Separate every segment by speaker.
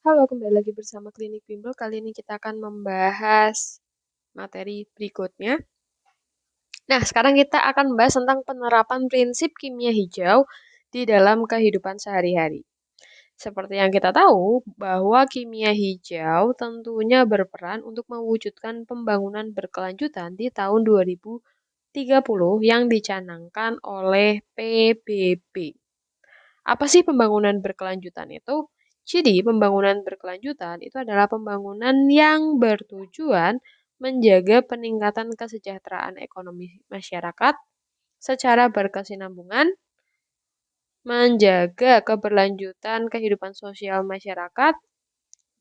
Speaker 1: Halo, kembali lagi bersama Klinik Bimbel. Kali ini kita akan membahas materi berikutnya. Nah, sekarang kita akan membahas tentang penerapan prinsip kimia hijau di dalam kehidupan sehari-hari. Seperti yang kita tahu, bahwa kimia hijau tentunya berperan untuk mewujudkan pembangunan berkelanjutan di tahun 2030 yang dicanangkan oleh PBB. Apa sih pembangunan berkelanjutan itu? Jadi, pembangunan berkelanjutan itu adalah pembangunan yang bertujuan menjaga peningkatan kesejahteraan ekonomi masyarakat secara berkesinambungan, menjaga keberlanjutan kehidupan sosial masyarakat,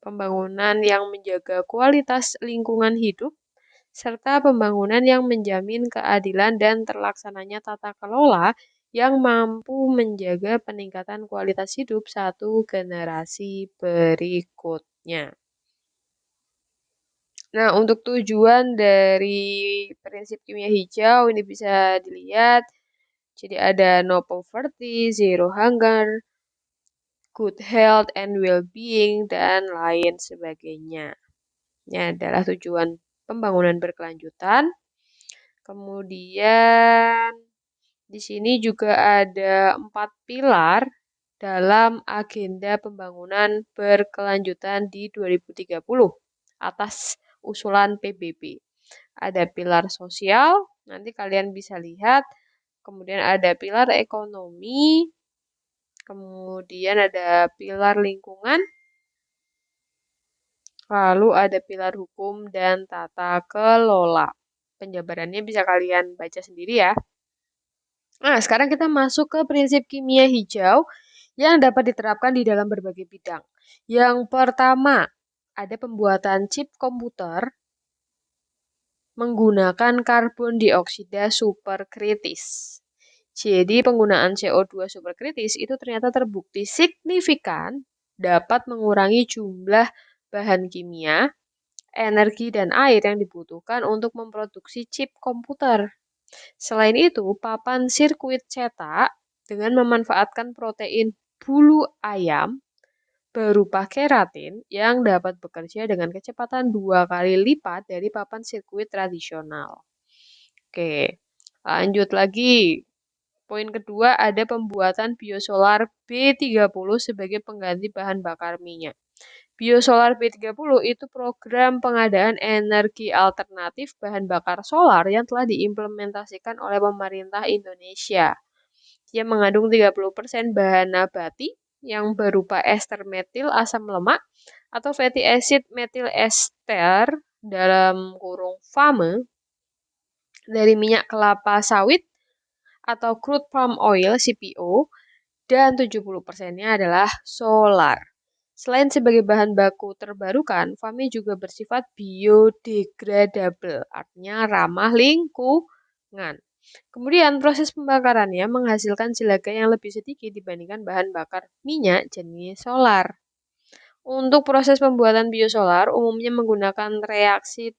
Speaker 1: pembangunan yang menjaga kualitas lingkungan hidup, serta pembangunan yang menjamin keadilan dan terlaksananya tata kelola yang mampu menjaga peningkatan kualitas hidup satu generasi berikutnya. Nah, untuk tujuan dari prinsip kimia hijau ini bisa dilihat. Jadi ada no poverty, zero hunger, good health and well-being, dan lain sebagainya. Ini adalah tujuan pembangunan berkelanjutan. Kemudian di sini juga ada 4 pilar dalam agenda pembangunan berkelanjutan di 2030 atas usulan PBB. Ada pilar sosial, nanti kalian bisa lihat. Kemudian ada pilar ekonomi, kemudian ada pilar lingkungan, lalu ada pilar hukum dan tata kelola. Penjabarannya bisa kalian baca sendiri ya. Nah, sekarang kita masuk ke prinsip kimia hijau yang dapat diterapkan di dalam berbagai bidang. Yang pertama, ada pembuatan chip komputer menggunakan karbon dioksida superkritis. Jadi penggunaan CO2 superkritis itu ternyata terbukti signifikan dapat mengurangi jumlah bahan kimia, energi, dan air yang dibutuhkan untuk memproduksi chip komputer. Selain itu, papan sirkuit cetak dengan memanfaatkan protein bulu ayam berupa keratin yang dapat bekerja dengan kecepatan 2 kali lipat dari papan sirkuit tradisional. Oke, lanjut lagi. Poin kedua ada pembuatan biosolar B30 sebagai pengganti bahan bakar minyak. Biosolar B30 itu program pengadaan energi alternatif bahan bakar solar yang telah diimplementasikan oleh pemerintah Indonesia. Dia mengandung 30% bahan nabati yang berupa ester metil asam lemak atau fatty acid metil ester dalam kurung FAME dari minyak kelapa sawit atau crude palm oil CPO dan 70%-nya adalah solar. Selain sebagai bahan baku terbarukan, FAME juga bersifat biodegradable, artinya ramah lingkungan. Kemudian proses pembakarannya menghasilkan silaga yang lebih sedikit dibandingkan bahan bakar minyak jenis solar. Untuk proses pembuatan biosolar umumnya menggunakan reaksi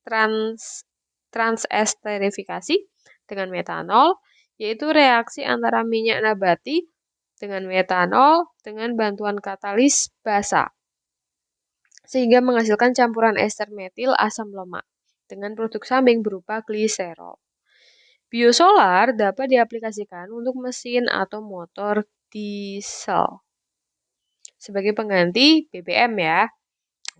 Speaker 1: transesterifikasi dengan metanol, yaitu reaksi antara minyak nabati dengan metanol dengan bantuan katalis basa, sehingga menghasilkan campuran ester metil asam lemak dengan produk samping berupa gliserol. Biosolar dapat diaplikasikan untuk mesin atau motor diesel sebagai pengganti BBM ya.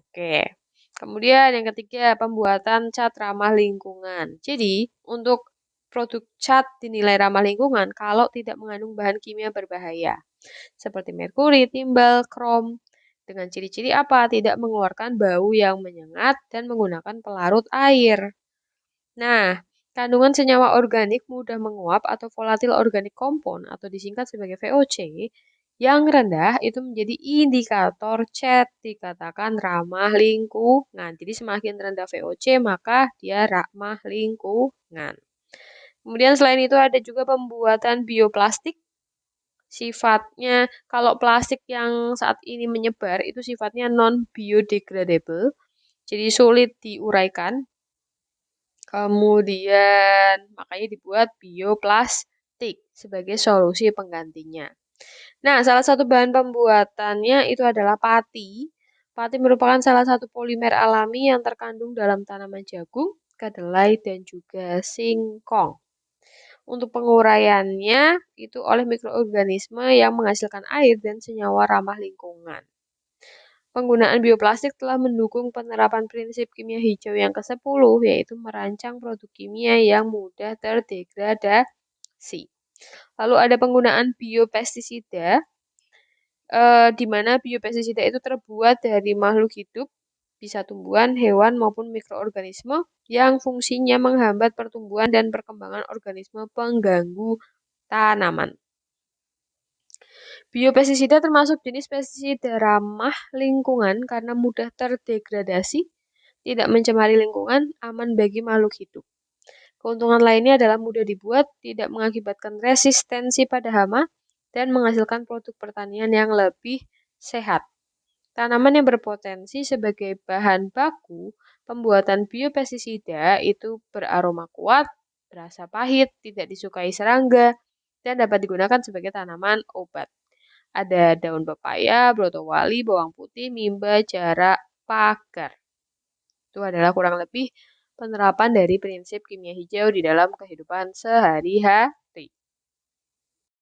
Speaker 1: Oke. Kemudian yang ketiga, pembuatan cat ramah lingkungan. Jadi, untuk produk cat dinilai ramah lingkungan kalau tidak mengandung bahan kimia berbahaya seperti merkuri, timbal, krom. Dengan ciri-ciri apa? Tidak mengeluarkan bau yang menyengat dan menggunakan pelarut air. Nah, kandungan senyawa organik mudah menguap atau volatil organik compound atau disingkat sebagai VOC yang rendah itu menjadi indikator cat dikatakan ramah lingkungan. Jadi semakin rendah VOC maka dia ramah lingkungan. Kemudian selain itu ada juga pembuatan bioplastik. Sifatnya kalau plastik yang saat ini menyebar itu sifatnya non biodegradable. Jadi sulit diuraikan. Kemudian makanya dibuat bioplastik sebagai solusi penggantinya. Nah, salah satu bahan pembuatannya itu adalah pati. Pati merupakan salah satu polimer alami yang terkandung dalam tanaman jagung, kedelai, dan juga singkong. Untuk penguraiannya itu oleh mikroorganisme yang menghasilkan air dan senyawa ramah lingkungan. Penggunaan bioplastik telah mendukung penerapan prinsip kimia hijau yang ke-10, yaitu merancang produk kimia yang mudah terdegradasi. Lalu ada penggunaan biopestisida, di mana biopestisida itu terbuat dari makhluk hidup, bisa tumbuhan, hewan, maupun mikroorganisme yang fungsinya menghambat pertumbuhan dan perkembangan organisme pengganggu tanaman. Biopestisida termasuk jenis pestisida ramah lingkungan karena mudah terdegradasi, tidak mencemari lingkungan, aman bagi makhluk hidup. Keuntungan lainnya adalah mudah dibuat, tidak mengakibatkan resistensi pada hama, dan menghasilkan produk pertanian yang lebih sehat. Tanaman yang berpotensi sebagai bahan baku pembuatan biopestisida itu beraroma kuat, berasa pahit, tidak disukai serangga, dan dapat digunakan sebagai tanaman obat. Ada daun pepaya, brotowali, bawang putih, mimba, jarak, pagar. Itu adalah kurang lebih penerapan dari prinsip kimia hijau di dalam kehidupan sehari-hari.